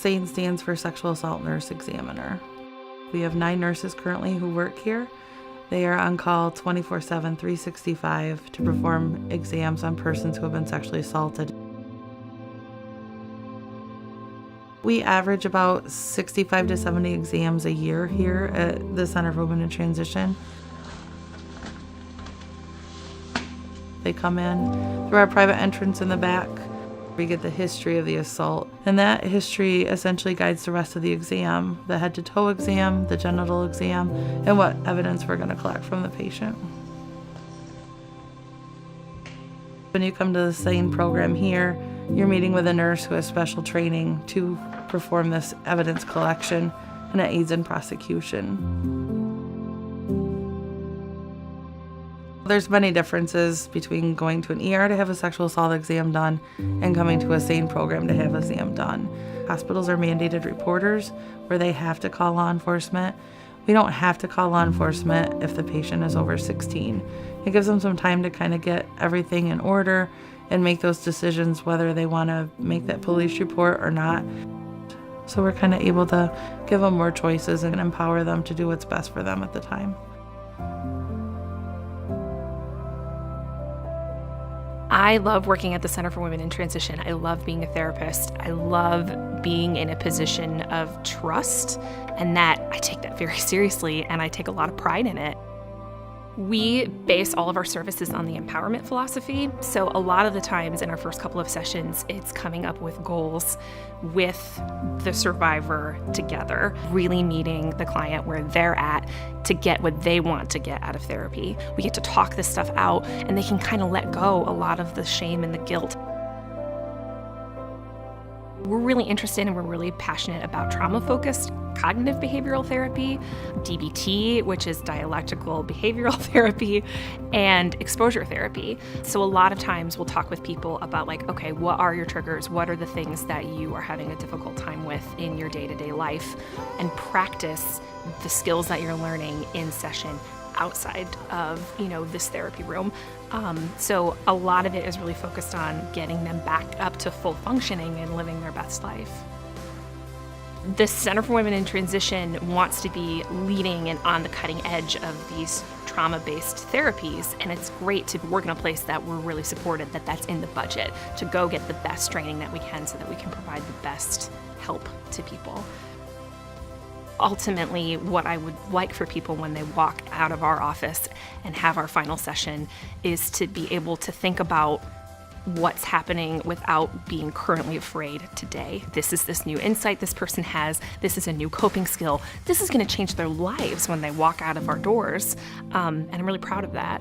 SANE stands for Sexual Assault Nurse Examiner. We have 9 nurses currently who work here. They are on call 24/7, 365 to perform exams on persons who have been sexually assaulted. We average about 65 to 70 exams a year here at the Center for Women in Transition. They come in through our private entrance in the back. We get the history of the assault, and that history essentially guides the rest of the exam, the head-to-toe exam, the genital exam, and what evidence we're going to collect from the patient. When you come to the SANE program here, you're meeting with a nurse who has special training to perform this evidence collection, and it aids in prosecution. There's many differences between going to an ER to have a sexual assault exam done and coming to a SANE program to have an exam done. Hospitals are mandated reporters where they have to call law enforcement. We don't have to call law enforcement if the patient is over 16. It gives them some time to kind of get everything in order and make those decisions whether they want to make that police report or not. So we're kind of able to give them more choices and empower them to do what's best for them at the time. I love working at the Center for Women in Transition. I love being a therapist. I love being in a position of trust, and that I take that very seriously, and I take a lot of pride in it. We base all of our services on the empowerment philosophy. So a lot of the times in our first couple of sessions, it's coming up with goals with the survivor together, really meeting the client where they're at to get what they want to get out of therapy. We get to talk this stuff out, and they can kind of let go a lot of the shame and the guilt. We're really interested and we're really passionate about trauma-focused cognitive behavioral therapy, DBT, which is dialectical behavioral therapy, and exposure therapy. So a lot of times we'll talk with people about like, okay, what are your triggers? What are the things that you are having a difficult time with in your day-to-day life? And practice the skills that you're learning in session outside of, this therapy room. So a lot of it is really focused on getting them back up to full functioning and living their best life. The Center for Women in Transition wants to be leading and on the cutting edge of these trauma-based therapies, and it's great to work in a place that we're really supported, that's in the budget, to go get the best training that we can so that we can provide the best help to people. Ultimately, what I would like for people when they walk out of our office and have our final session is to be able to think about what's happening without being currently afraid today. This is this new insight this person has. This is a new coping skill. This is going to change their lives when they walk out of our doors, and I'm really proud of that.